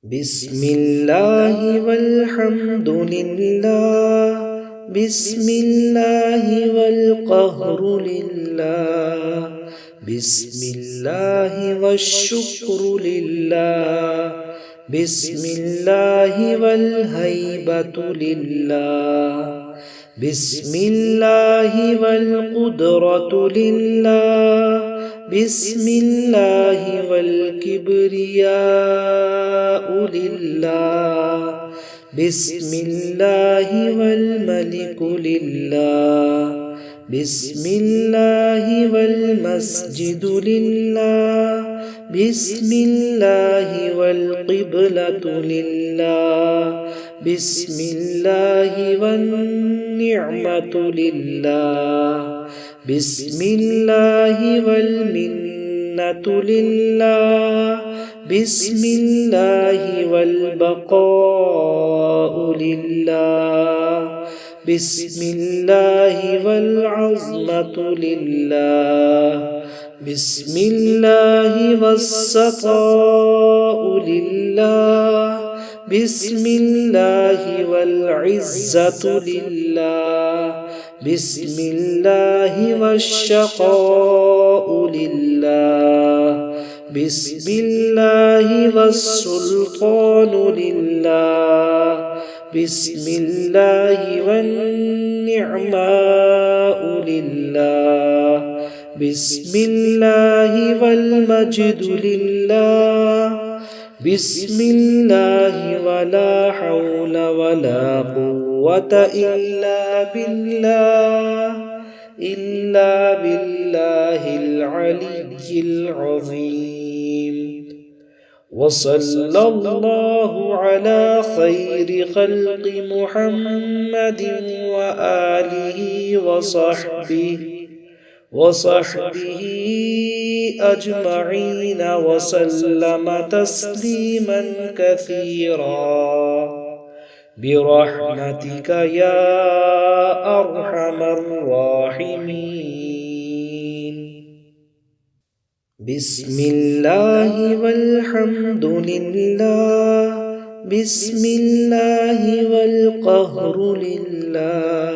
بسم الله والحمد لله. بسم الله والقهر لله. بسم الله والشكر لله. بسم الله والهيبة لله. بسم الله والقدرة لله. بسم الله والكبرياء لله. بسم الله والملك لله. بسم الله والمسجد لله. بسم الله والقبلة لله. بسم الله والنعمة لله. بسم الله والمنة لله. بسم الله والبقاء لله. بسم الله والعظمة لله. بسم الله والسطاء لله. بسم الله والعزة لله. بسم الله والشقاء لله. بسم الله والسلطان لله. بسم الله والنعماء لله. بسم الله والمجد لله. بسم الله ولا حول ولا قوة إلا بالله العلي العظيم. وصلى الله على خير خلق محمد وآله وصحبه أجمعين وسلم تسليما كثيرا برحمتك يا أرحم الراحمين. بسم الله والحمد لله. بسم الله والقهر لله.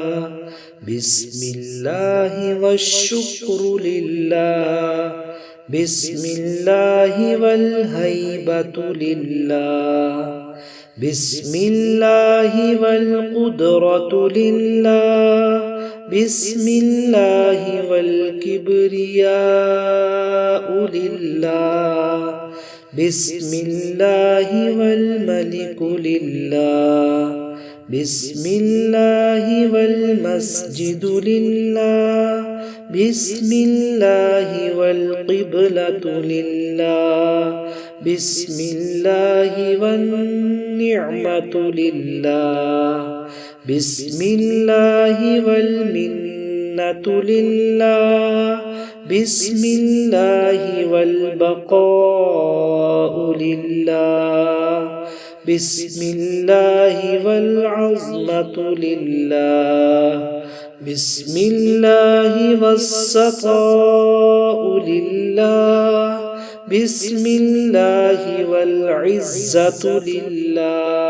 بسم الله والشكر لله. بسم الله والهيبة لله. بسم الله والقدرة لله. بسم الله والكبرياء لله. بسم الله والملك لله. بسم الله والمسجد لله. بسم الله والقبلة لله. بسم الله والنعمة لله. بسم الله والمنة لله. بسم الله والبقاء لله. بسم الله والعظمة لله. بسم الله والسطاء لله. بسم الله والعزة لله.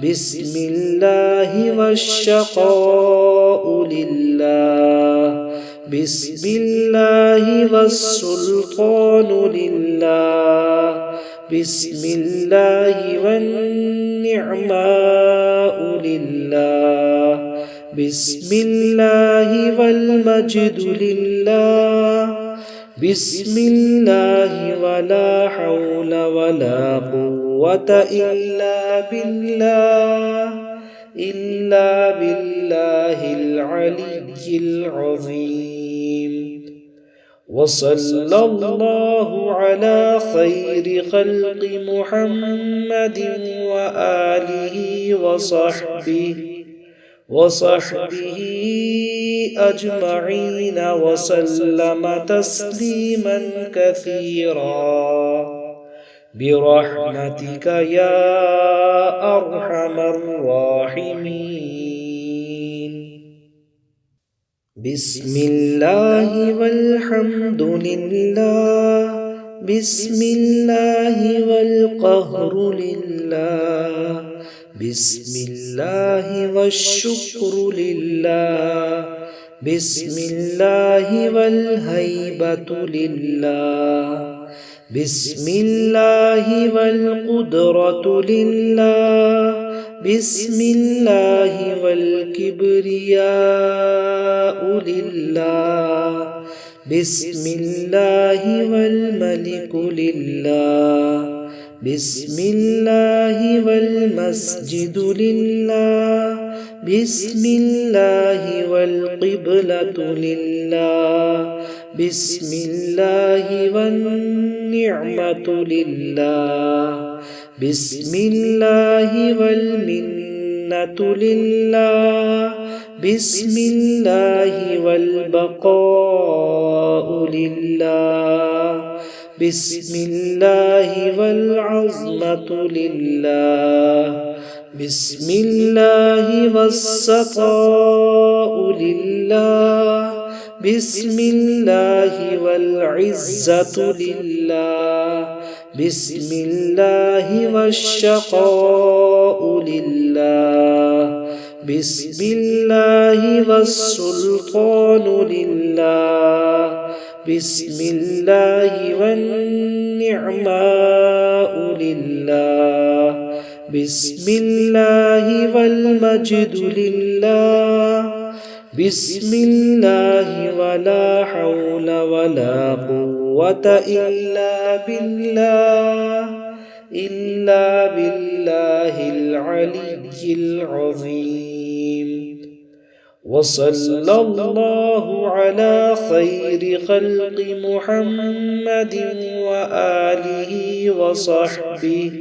بسم الله والشقاء لله. بسم الله والسلطان لله. بسم الله والنعماء لله. بسم الله والمجد لله. بسم الله ولا حول ولا قوة إلا بالله العلي العظيم. وصلى الله على خير خلق محمد وآله وصحبه أجمعين وسلم تسليما كثيرا برحمتك يا أرحم الراحمين. بسم الله والحمد لله. بسم الله والقهر لله بسم الله والشكر لله بسم الله والهيبة لله بسم الله والقدرة لله بسم الله والكبرياء لله بسم الله والملك لله بسم الله والمسجد لله بسم الله والقبلة لله بسم الله والنعمة لله بسم الله والمنة لله بسم الله والبقاء لله بسم الله والعظمة لله بسم الله والسخاء لله بسم الله والعزة لله بسم الله والشقاء لله بسم الله والسلطان لله بسم الله والنعماء لله بسم الله والمجد لله بسم الله ولا حول ولا قوة إلا بالله العلي العظيم وصلى الله على خير خلق محمد وآله وصحبه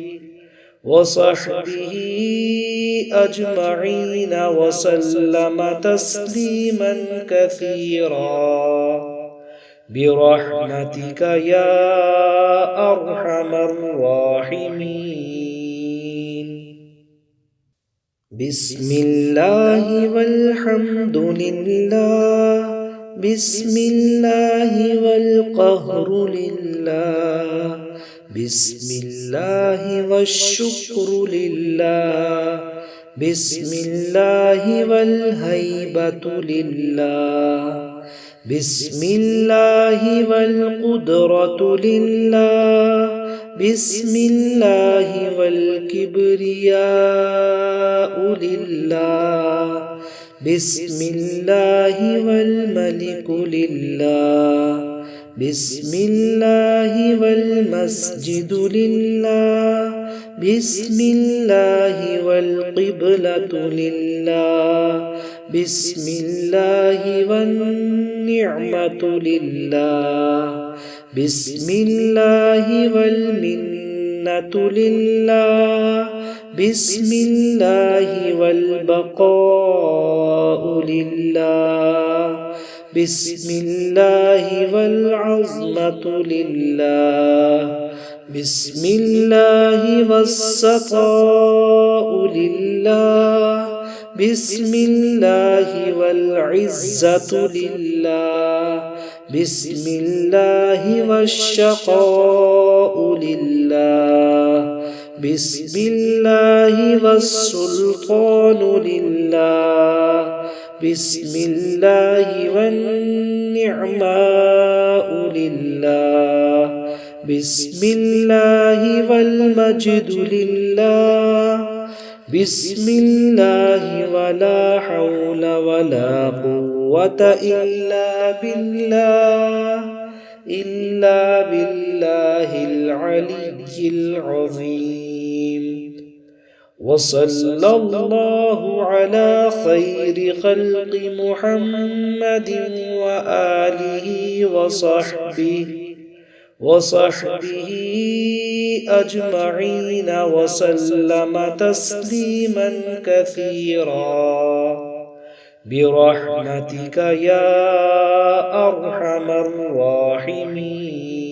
أجمعين وسلم تسليما كثيرا برحمتك يا أرحم الراحمين. بسم الله والحمد لله بسم الله والقهر لله بسم الله والشكر لله بسم الله والهيبة لله بسم الله والقدرة لله بسم الله والكبرياء لله بسم الله والملك لله بسم الله والمسجد لله بسم الله والقبلة لله بسم الله والنعمة لله بسم الله والمنة لله بسم الله والبقاء لله بسم الله والعظمة لله بسم الله والسخاء لله بسم الله والعزة لله بسم الله والشقاء لله بسم الله والسلطان لله بسم الله والنعماء لله بسم الله والمجد لله بسم الله ولا حول ولا قوة إلا بالله العلي العظيم وصلى الله على خير خلق محمد وآله وصحبه أجمعين وسلم تسليما كثيرا برحمتك يا أرحم الراحمين.